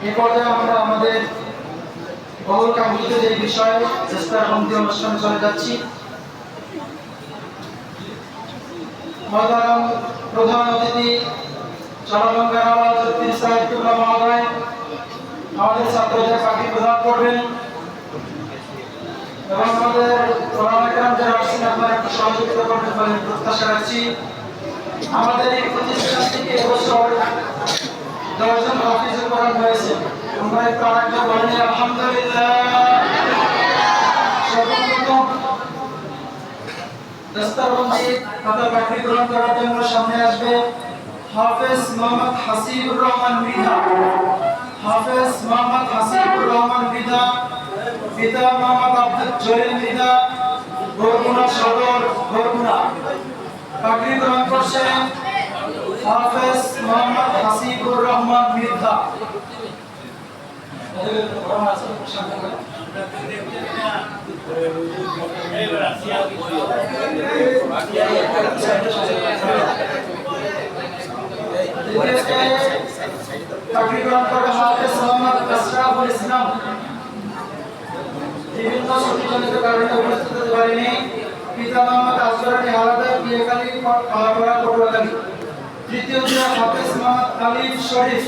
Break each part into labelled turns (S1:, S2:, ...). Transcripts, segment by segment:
S1: এই পর্যায়ে আমরা আমাদের বহুল কাঙ্ক্ষিত যে বিষয় চেষ্টাবন্দি অনুষ্ঠানে চলে যাচ্ছি। মহতারাম প্রধান অতিথি চরমঙ্গা নওয়াজ উদ্দিন সাহেবুল্লাহ মহোদয় আমাদের ছাত্রদের পাখি প্রদান করবেন এবং আমাদের ওলামায়ে-কেরাম যারা আসছেন আপনারা একটু সহযোগিতা করবেন বলে প্রত্যাশা রাখছি। আমাদের এই প্রতিষ্ঠান থেকে এবছর 10 জন হাফিজুল কোরআন হয়েছে। আমরা একটু আরেকবার বলেন আলহামদুলিল্লাহ। সর্বপ্রথম দস্তারবন্দি তথা পাখি গ্রহণ করার জন্য সামনে আসবে হাফেজ মোহাম্মদ হাসিবুর রহমান মৃধা। হাফেজ মোহাম্মদ হাসিবুর রহমান মৃধা, পিতা মোহাম্মদ আব্দুল জলিল মৃধা, বরগুনা সদর বরগুনা। পাখি গ্রহণ করছেন হাফেজ মোহাম্মদ হাসিবুর রহমান মৃধা। পাখি গ্রহণ করে হাফেজ মোহাম্মদ আশরাফুল ইসলাম। বিভিন্ন ছুটিজনিত কারণে উপস্থিত হতে পারেনি। পিতা মোহাম্মদ আজরানি হালাদার, বিয়েখালী, কলাপাড়া, পটুয়াখালী। তৃতীয় হাফেজ মোহাম্মদ আলিফ শরীফ,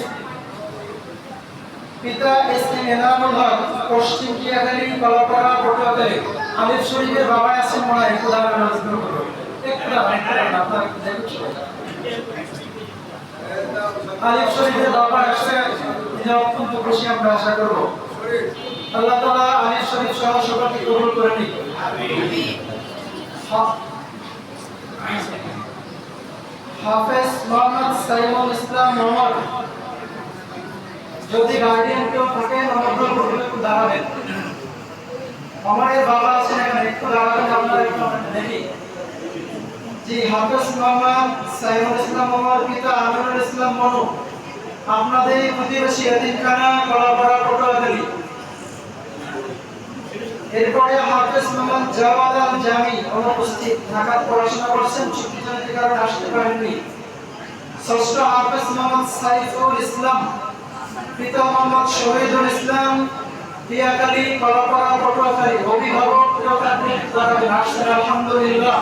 S1: পিতা এস এম এনামুল হক, পশ্চিম টিয়াখালী, কলাপাড়া, পটুয়াখালী। আলিফ শরীফের বাবা আছেন মনে হয়, একটু দাঁড়ান একটু আপনারা দেখুন। আলিফ শরীফের বাবা আসছে, এটা অত্যন্ত খুশি আমরা আশা করব। আল্লাহ তাআলা আলিফ শরীফ সহ সবাইকে কবুল করে নিন। হাফেজ মোহাম্মদ সাইমুল ইসলাম ওমর, যদি গার্ডিয়ান কেউ থাকেন অনুগ্রহ করে একটু দাঁড়াবেন। আমাদের বাবা আছেন এখানে, একটু দাঁড়াবেন আপনারা একটু দেখি। জি, হাফেজ মোহাম্মদ সাইমুল ইসলাম ওমর, পিতা আমিনুল ইসলাম মনু, আপনাদের প্রতিবেশী এতিমখানা, কলাপাড়া, পটুয়াখালী। এরপরে হাফেজ মোহাম্মদ জাওয়াদ আল জামি, অনুপস্থিত, ঢাকায় পড়াশোনা করছেন, ছুটিজনিত কারণে আসতে পারেননি। ষষ্ঠ হাফেজ মোহাম্মদ সাইফুল ইসলাম, পিতা মোহাম্মদ শহীদুল ইসলাম, টিয়াখালী, কলাপাড়া, পটুয়াখালী। অভিভাবক আসছেন আলহামদুলিল্লাহ।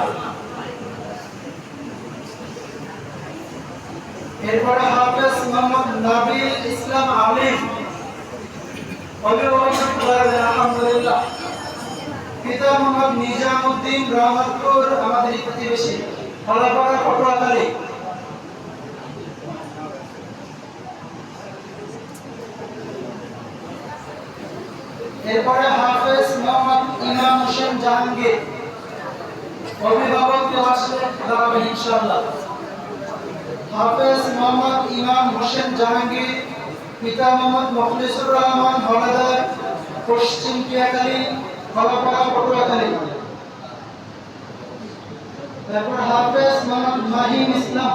S1: এরপরে হাফেজ মোহাম্মদ নাবিল ইসলাম আলিম, অভিভাবক আলহামদুলিল্লাহ। পিতা মোহাম্মদ নিজামউদ্দিন রহমতপুর, আমাদের প্রতিবেশী, কলাপাড়া, পটুয়াখালী। এরপরে হাফেজ মোহাম্মদ ইমাম হোসেন জাহাঙ্গীর, অভিভাবক আসলে দাঁড়াবেন ইনশাআল্লাহ। হাফেজ মোহাম্মদ ইমাম হোসেন জাহাঙ্গীর, পিতা মোহাম্মদ মুখলিসুর রহমান হলাদার, পশ্চিম টিয়াখালী, কলাপাড়া, পটুয়াখালী। তারপর হাফেজ মোহাম্মদ মাহিম ইসলাম,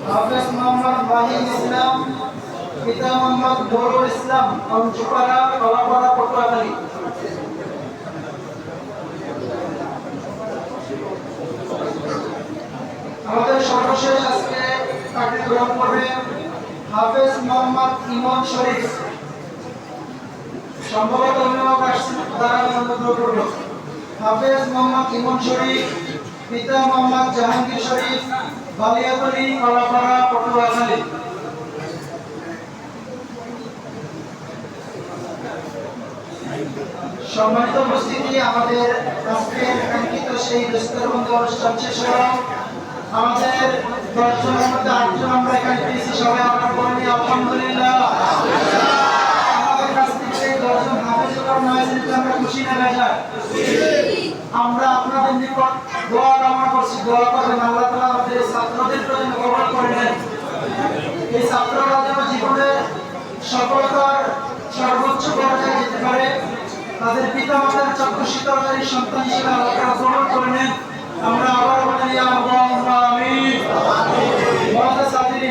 S1: হাফেজ মোহাম্মদ মাহিম ইসলাম, পিতা মোহাম্মদ নুরুল ইসলাম, পঞ্চপাড়া, কলাপাড়া, পটুয়াখালী। আমাদের সর্বশেষ আজকে পাঠ্য গ্রহণ করবে হাফেজ মোহাম্মদ ইমন শরীফ, সম্ভবত অভিভাবক আসছেন, তারা অনুগ্রহ করব। হাফেজ মোহাম্মদ ইমন শরীফ, পিতা মোহাম্মদ জাহাঙ্গীর শরীফ, বালিয়াতলী, কলাপাড়া, পটুয়াখালী। সম্মানিত উপস্থিতি, আমাদের আজকের কাঙ্ক্ষিত সেই দস্তরবন্দি অনুষ্ঠান শেষ হলো। আমাদের 10 জনের মধ্যে 8 জন আমরা এখানে পেয়েছি, সবাই আমরা বলি আলহামদুলিল্লাহ। আমাদের কাছ থেকে সেই 10 জন হাফেজুল কোরআন হয়েছে, আমরা খুশি না বেজার? আমরা আপনাদের নিকট দোয়া কামনা করছি, দোয়া করবেন আল্লাহ তাআলা আমাদের ছাত্রদের জন্য কবুল করে নেন। এই ছাত্ররা যেন জীবনে সফলতার সর্বোচ্চ পর্যায়ে যেতে পারে, তাদের পিতা মাতার চক্ষু শীতলকারী সন্তান হিসেবে আল্লাহ তাআলা কবুল করে নেন। আমরা আবার বলি আমিন।